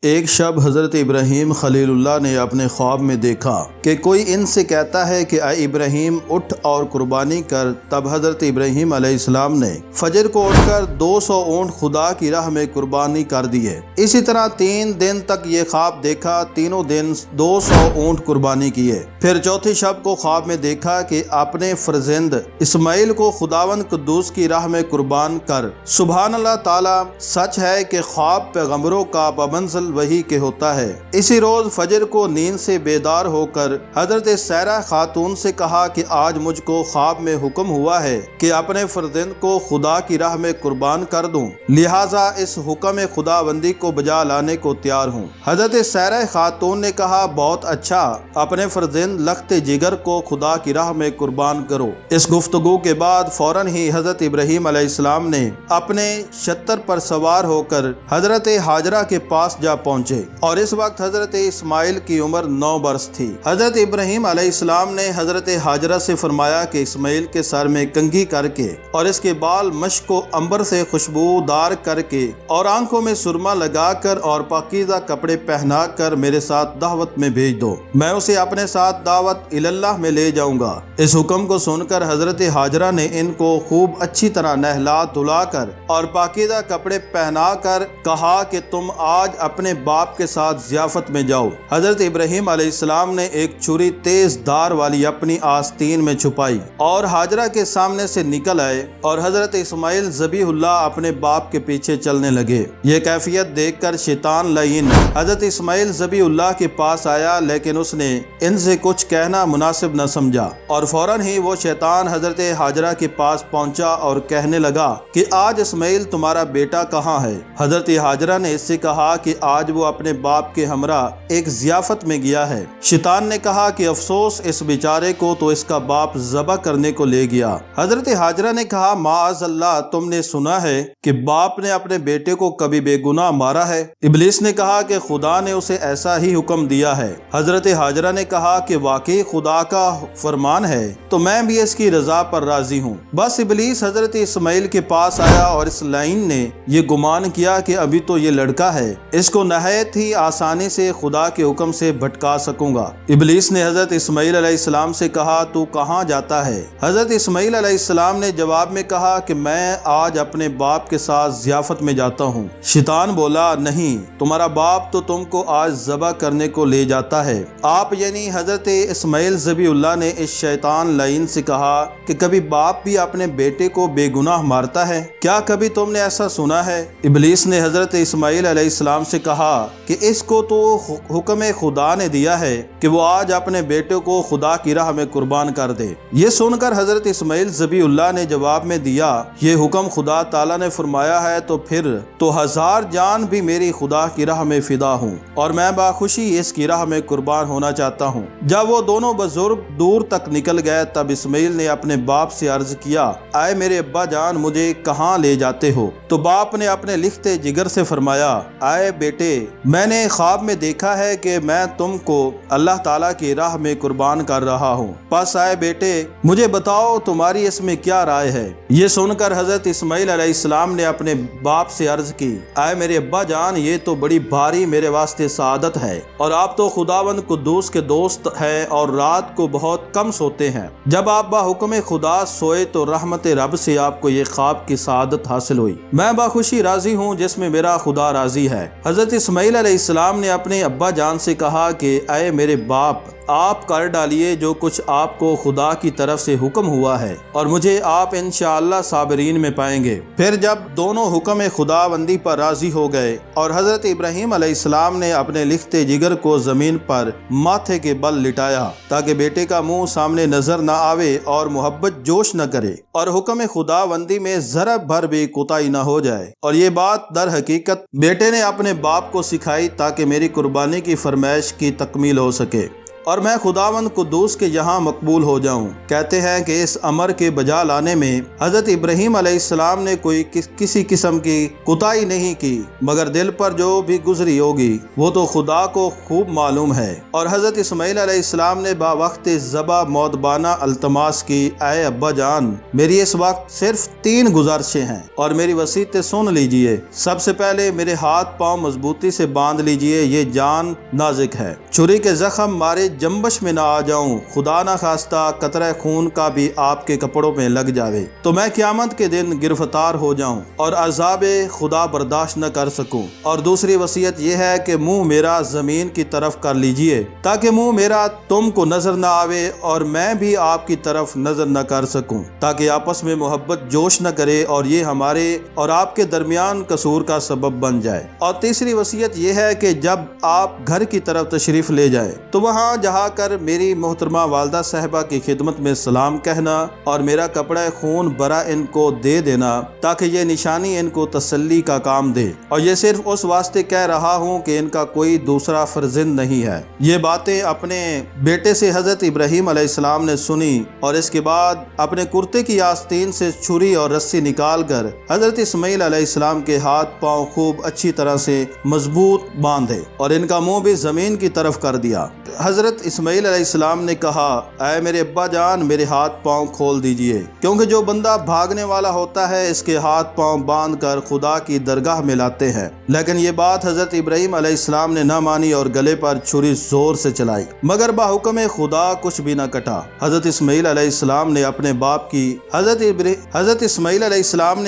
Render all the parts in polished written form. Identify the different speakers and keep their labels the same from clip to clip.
Speaker 1: ایک شب حضرت ابراہیم خلیل اللہ نے اپنے خواب میں دیکھا کہ کوئی ان سے کہتا ہے کہ اے ابراہیم اٹھ اور قربانی کر۔ تب حضرت ابراہیم علیہ السلام نے فجر کو اٹھ کر 200 اونٹ خدا کی راہ میں قربانی کر دیے۔ اسی طرح 3 دن تک یہ خواب دیکھا، تینوں دن 200 اونٹ قربانی کیے۔ پھر چوتھی شب کو خواب میں دیکھا کہ اپنے فرزند اسماعیل کو خداوند قدوس کی راہ میں قربان کر۔ سبحان اللہ تعالی، سچ ہے کہ خواب پیغمبروں کا بمنزل وحی کے ہوتا ہے۔ اسی روز فجر کو نیند سے بیدار ہو کر حضرت سیرہ خاتون سے کہا کہ آج مجھ کو خواب میں حکم ہوا ہے کہ اپنے فرزند کو خدا کی راہ میں قربان کر دوں، لہٰذا اس حکم خدا بندی کو بجا لانے کو تیار ہوں۔ حضرت سیرہ خاتون نے کہا بہت اچھا، اپنے فرزند لخت جگر کو خدا کی راہ میں قربان کرو۔ اس گفتگو کے بعد فوراً ہی حضرت ابراہیم علیہ السلام نے اپنے شتر پر سوار ہو کر حضرت ہاجرہ کے پاس جا پہنچے، اور اس وقت حضرت اسماعیل کی عمر 9 برس تھی۔ حضرت ابراہیم علیہ السلام نے حضرت ہاجرہ سے فرمایا کہ اسماعیل کے سر میں کنگھی کر کے اور اس کے بال مشک و عنبر سے خوشبودار کر کے اور آنکھوں میں سرما لگا کر اور پاکیزہ کپڑے پہنا کر میرے ساتھ دعوت میں بھیج دو، میں اسے اپنے ساتھ دعوت اللہ میں لے جاؤں گا۔ اس حکم کو سن کر حضرت ہاجرہ نے ان کو خوب اچھی طرح نہلا دھلا کر اور پاکیزہ کپڑے پہنا کر کہا کہ تم آج اپنے باپ کے ساتھ ضیافت میں جاؤ۔ حضرت ابراہیم علیہ السلام نے ایک چھری تیز دھار والی اپنی آستین میں چھپائی اور ہاجرہ کے سامنے سے نکل آئے، اور حضرت اسماعیل ذبیح اللہ اپنے باپ کے پیچھے چلنے لگے۔ یہ کیفیت دیکھ کر شیطان لعین حضرت اسماعیل ذبیح اللہ کے پاس آیا، لیکن اس نے ان سے کچھ کہنا مناسب نہ سمجھا، اور فوراً ہی وہ شیطان حضرت ہاجرہ کے پاس پہنچا اور کہنے لگا کہ آج اسماعیل تمہارا بیٹا کہاں ہے؟ حضرت ہاجرہ نے اس سے کہا کہ آج وہ اپنے باپ کے ہمراہ ایک ضیافت میں گیا ہے۔ شیطان نے کہا کہ افسوس اس بیچارے کو، تو اس کا باپ ذبح کرنے کو لے گیا۔ حضرت ہاجرہ نے کہا معاذ اللہ، تم نے سنا ہے کہ باپ نے اپنے بیٹے کو کبھی بے گناہ مارا ہے؟ ابلیس نے کہا کہ خدا نے اسے ایسا ہی حکم دیا ہے۔ حضرت ہاجرہ نے کہا کہ واقعی خدا کا فرمان ہے تو میں بھی اس کی رضا پر راضی ہوں۔ بس ابلیس حضرت اسماعیل کے پاس آیا، اور اس لعین نے یہ گمان کیا کہ ابھی تو یہ لڑکا ہے، اس کو نہایت ہی آسانی سے خدا کے حکم سے بھٹکا سکوں گا۔ ابلیس نے حضرت اسماعیل علیہ السلام سے کہا تو کہاں جاتا ہے؟ حضرت اسماعیل علیہ السلام نے جواب میں کہا کہ میں آج اپنے باپ کے ساتھ ضیافت میں جاتا ہوں۔ شیطان بولا نہیں، تمہارا باپ تو تم کو آج ذبح کرنے کو لے جاتا ہے۔ آپ یعنی حضرت اسماعیل ذبیح اللہ نے اس شیطان لعین سے کہا کہ کبھی باپ بھی اپنے بیٹے کو بے گناہ مارتا ہے؟ کیا کبھی تم نے ایسا سنا ہے؟ ابلیس نے حضرت اسماعیل علیہ السلام سے کہا کہ اس کو تو حکم خدا نے دیا ہے کہ وہ آج اپنے بیٹے کو خدا کی راہ میں قربان کر دے۔ یہ سن کر حضرت اسماعیل ذبیح اللہ نے جواب میں دیا یہ حکم خدا تعالیٰ نے فرمایا ہے تو پھر تو 1000 جان بھی میری خدا کی راہ میں فدا ہوں، اور میں باخوشی اس کی راہ میں قربان ہونا چاہتا ہوں۔ جب وہ دونوں بزرگ دور تک نکل گئے تب اسماعیل نے اپنے باپ سے عرض کیا اے میرے ابا جان، مجھے کہاں لے جاتے ہو؟ تو باپ نے اپنے لکھتے جگر سے فرمایا اے بیٹے، میں نے خواب میں دیکھا ہے کہ میں تم کو اللہ تعالیٰ کی راہ میں قربان کر رہا ہوں، پس اے بیٹے مجھے بتاؤ تمہاری اس میں کیا رائے ہے؟ یہ سن کر حضرت اسماعیل علیہ السلام نے اپنے باپ سے عرض کی اے میرے ابا جان، یہ تو بڑی بھاری میرے واسطے سعادت ہے، اور آپ تو خداوند قدوس کے دوست ہیں اور رات کو بہت کم سوتے ہیں۔ جب آپ با حکم خدا سوئے تو رحمت رب سے آپ کو یہ خواب کی سعادت حاصل ہوئی۔ میں باخوشی راضی ہوں جس میں میرا خدا راضی ہے۔ حضرت اسماعیل علیہ السلام نے اپنے ابا جان سے کہا کہ اے میرے باپ، آپ کر ڈالیے جو کچھ آپ کو خدا کی طرف سے حکم ہوا ہے، اور مجھے آپ انشاءاللہ صابرین میں پائیں گے۔ پھر جب دونوں حکم خدا بندی پر راضی ہو گئے اور حضرت ابراہیم علیہ السلام نے اپنے لکھتے جگر کو زمین پر ماتھے کے بل لٹایا تاکہ بیٹے کا منہ سامنے نظر نہ آوے اور محبت جوش نہ کرے اور حکم خدا بندی میں ذرا بھر بھی کوتاہی نہ ہو جائے، اور یہ بات در حقیقت بیٹے نے اپنے باپ کو سکھائی تاکہ میری قربانی کی فرمائش کی تکمیل ہو سکے۔ اور میں خداوند قدوس کے یہاں مقبول ہو جاؤں۔ کہتے ہیں کہ اس امر کے بجا لانے میں حضرت ابراہیم علیہ السلام نے کوئی کسی قسم کی کوتاہی نہیں کی، مگر دل پر جو بھی گزری ہوگی وہ تو خدا کو خوب معلوم ہے۔ اور حضرت اسماعیل علیہ السلام نے با وقت ذبح مؤدبانہ التماس کی، اے ابا جان، میری اس وقت صرف 3 گزارشیں ہیں اور میری وصیتیں سن لیجئے۔ سب سے پہلے میرے ہاتھ پاؤں مضبوطی سے باندھ لیجئے، یہ جان نازک ہے، چھری کے زخم مارے جنبش میں نہ آ جاؤں، خدا نہ خواستہ قطرہ خون کا بھی آپ کے کپڑوں میں لگ جاوے تو میں قیامت کے دن گرفتار ہو جاؤں اور عذاب خدا برداشت نہ کر سکوں۔ اور دوسری وصیت یہ ہے کہ منہ میرا زمین کی طرف کر لیجئے تاکہ منہ میرا تم کو نظر نہ آوے اور میں بھی آپ کی طرف نظر نہ کر سکوں، تاکہ آپس میں محبت جوش نہ کرے اور یہ ہمارے اور آپ کے درمیان قصور کا سبب بن جائے۔ اور تیسری وصیت یہ ہے کہ جب آپ گھر کی طرف تشریف لے جائے تو وہاں جہاں کر میری محترمہ والدہ صاحبہ کی خدمت میں سلام کہنا اور میرا کپڑا خون برا ان کو دے دینا تاکہ یہ نشانی ان کو تسلی کا کام دے، اور یہ صرف اس واسطے کہہ رہا ہوں کہ ان کا کوئی دوسرا فرزند نہیں ہے۔ یہ باتیں اپنے بیٹے سے حضرت ابراہیم علیہ السلام نے سنی اور اس کے بعد اپنے کرتے کی آستین سے چھری اور رسی نکال کر حضرت اسماعیل علیہ السلام کے ہاتھ پاؤں خوب اچھی طرح سے مضبوط باندھے اور ان کا منہ بھی زمین کی طرف کر دیا۔ حضرت اسماعیل علیہ السلام نے کہا، اے میرے ابا جان، میرے ہاتھ پاؤں کھول دیجئے، کیونکہ جو بندہ بھاگنے والا ہوتا ہے اس کے ہاتھ پاؤں باندھ کر خدا کی درگاہ میں لاتے ہیں۔ لیکن یہ بات حضرت ابراہیم علیہ السلام نے نہ مانی اور گلے پر چھری زور سے چلائی، مگر بحکم خدا کچھ بھی نہ کٹا۔ حضرت اسماعیل علیہ السلام نے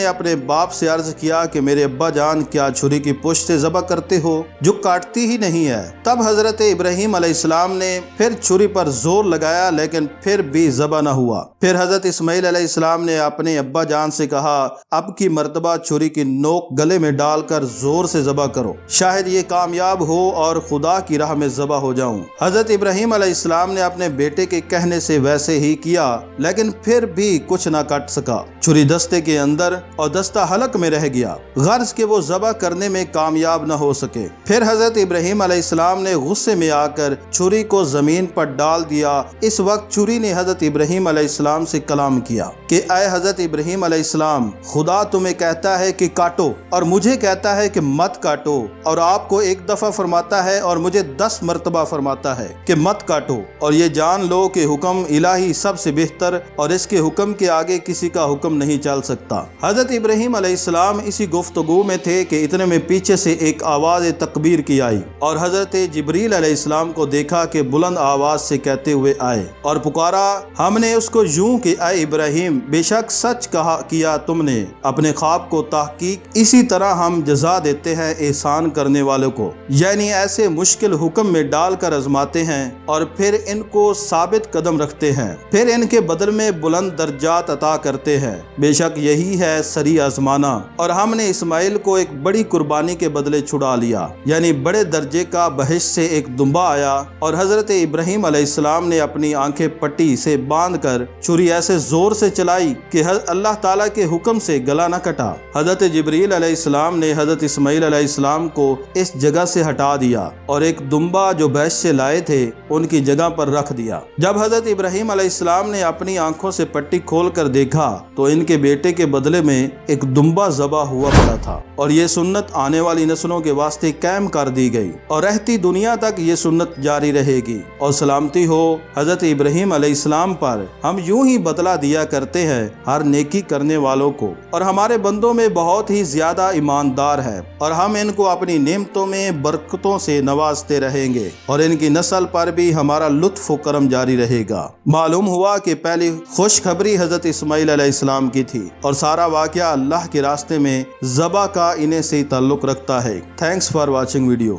Speaker 1: اپنے باپ سے عرض کیا کہ میرے ابا جان، کیا چھری کی پشت سے ذبح کرتے ہو جو کاٹتی ہی نہیں ہے؟ تب حضرت ابراہیم علیہ السلام نے پھر چھری پر زور لگایا لیکن پھر بھی ذبح نہ ہوا۔ پھر حضرت اسماعیل علیہ السلام نے اپنے ابا جان سے کہا، اب کی مرتبہ چھری کی نوک گلے میں ڈال کر زور سے ذبح کرو، شاید یہ کامیاب ہو اور خدا کی راہ میں ذبح ہو جاؤں۔ حضرت ابراہیم علیہ السلام نے اپنے بیٹے کے کہنے سے ویسے ہی کیا، لیکن پھر بھی کچھ نہ کٹ سکا۔ چھری دستے کے اندر اور دستہ حلق میں رہ گیا، غرض کہ وہ ذبح کرنے میں کامیاب نہ ہو سکے۔ پھر حضرت ابراہیم علیہ السلام نے غصے میں آ کر چھری کو زمین پر ڈال دیا۔ اس وقت چھری نے حضرت ابراہیم علیہ السلام سے کلام کیا کہ اے حضرت ابراہیم علیہ السلام، خدا تمہیں کہتا ہے کہ کاٹو اور مجھے کہتا ہے کہ مت کاٹو، اور آپ کو ایک دفعہ فرماتا ہے اور مجھے 10 مرتبہ فرماتا ہے کہ مت کاٹو، اور یہ جان لو کہ حکم الہی سب سے بہتر اور اس کے حکم کے آگے کسی کا حکم نہیں چل سکتا۔ حضرت ابراہیم علیہ السلام اسی گفتگو میں تھے کہ اتنے میں پیچھے سے ایک آواز تکبیر کی آئی اور حضرت جبریل علیہ السلام کو دیکھا کہ بلند آواز سے کہتے ہوئے آئے اور پکارا، ہم نے اس کو یوں کہ اے ابراہیم، بے شک سچ کیا تم نے اپنے خواب کو، تحقیق اسی طرح ہم جزا دیتے ہیں احسان کرنے والوں کو، یعنی ایسے مشکل حکم میں ڈال کر آزماتے ہیں اور پھر ان کو ثابت قدم رکھتے ہیں، پھر ان کے بدل میں بلند درجات عطا کرتے ہیں۔ بے شک یہی ہے سری آزمانا، اور ہم نے اسماعیل کو ایک بڑی قربانی کے بدلے چھڑا لیا، یعنی بڑے درجے کا بہشت سے ایک دمبا آیا، اور حضرت ابراہیم علیہ السلام نے اپنی آنکھیں پٹی سے باندھ کر چھری ایسے زور سے چلائی کہ اللہ تعالیٰ کے حکم سے گلا نہ کٹا۔ حضرت جبریل علیہ السلام نے حضرت اسماعیل علیہ السلام کو اس جگہ سے ہٹا دیا اور ایک دمبا جو بہشت سے لائے تھے ان کی جگہ پر رکھ دیا۔ جب حضرت ابراہیم علیہ السلام نے اپنی آنکھوں سے پٹی کھول کر دیکھا تو ان کے بیٹے کے بدلے میں ایک دمبا ذبح ہوا پڑا تھا، اور یہ سنت آنے والی نسلوں کے واسطے قائم کر دی گئی اور رہتی دنیا تک یہ سنت جاری رہے گی۔ اور سلامتی ہو حضرت ابراہیم علیہ السلام پر، ہم یوں ہی بدلہ دیا کرتے ہیں ہر نیکی کرنے والوں کو، اور ہمارے بندوں میں بہت ہی زیادہ ایماندار ہے، اور ہم ان کو اپنی نعمتوں میں برکتوں سے نوازتے رہیں گے، اور ان کی نسل پر بھی ہمارا لطف و کرم جاری رہے گا۔ معلوم ہوا کہ پہلی خوشخبری حضرت اسماعیل علیہ السلام کی تھی، اور سارا واقعہ اللہ کے راستے میں ذبح کا انہیں سے تعلق رکھتا ہے۔ Thanks for watching video.